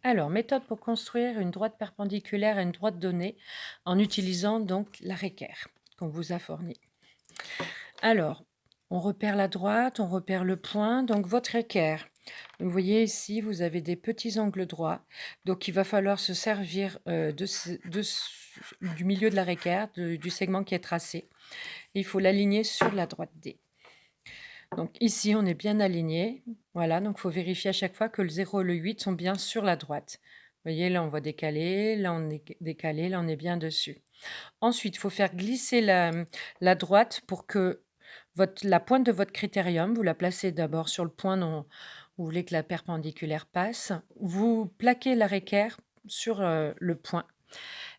Alors, méthode pour construire une droite perpendiculaire à une droite donnée en utilisant donc l'arrêt équerre qu'on vous a fourni. Alors, on repère la droite, on repère le point, donc votre équerre. Vous voyez ici, vous avez des petits angles droits, donc il va falloir se servir du milieu de l'arrêt équerre, du segment qui est tracé. Il faut l'aligner sur la droite D. Donc ici, on est bien aligné. Voilà, donc il faut vérifier à chaque fois que le 0 et le 8 sont bien sur la droite. Vous voyez, là, on voit décaler, là, on est décalé, là, on est bien dessus. Ensuite, il faut faire glisser la droite pour que la pointe de votre critérium, vous la placez d'abord sur le point dont vous voulez que la perpendiculaire passe. Vous plaquez l'arrêt équerre sur le point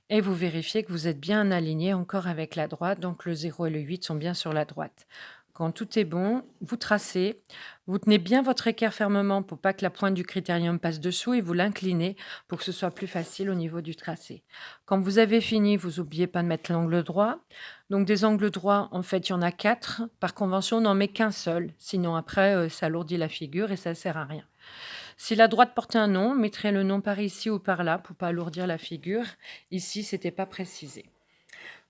et vous vérifiez que vous êtes bien aligné encore avec la droite. Donc le 0 et le 8 sont bien sur la droite. Quand tout est bon, vous tracez, vous tenez bien votre équerre fermement pour pas que la pointe du critérium passe dessous et vous l'inclinez pour que ce soit plus facile au niveau du tracé. Quand vous avez fini, vous n'oubliez pas de mettre l'angle droit. Donc des angles droits, en fait, il y en a 4. Par convention, on n'en met qu'un seul. Sinon, après, ça alourdit la figure et ça sert à rien. Si la droite portait un nom, mettrez le nom par ici ou par là pour pas alourdir la figure. Ici, c'était pas précisé.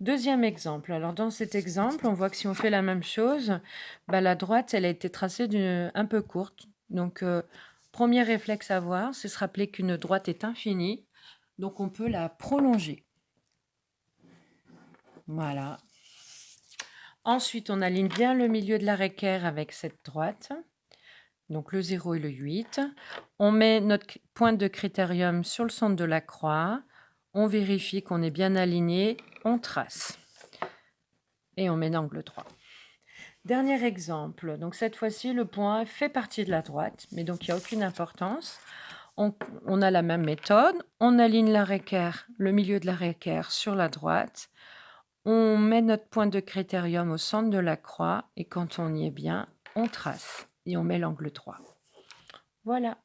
Deuxième exemple. Alors dans cet exemple, on voit que si on fait la même chose, la droite, elle a été tracée un peu courte. Donc, premier réflexe à avoir, c'est se rappeler qu'une droite est infinie. Donc, on peut la prolonger. Voilà. Ensuite, on aligne bien le milieu de l'arrêt équerre avec cette droite. Donc, le 0 et le 8. On met notre pointe de critérium sur le centre de la croix. On vérifie qu'on est bien aligné. On trace. Et on met l'angle droit. Dernier exemple. Donc, cette fois-ci, le point fait partie de la droite, mais donc il n'y a aucune importance. On a la même méthode. On aligne l'arrêt équerre, le milieu de l'arrêt équerre sur la droite. On met notre point de critérium au centre de la croix et quand on y est bien, on trace et on met l'angle droit. Voilà.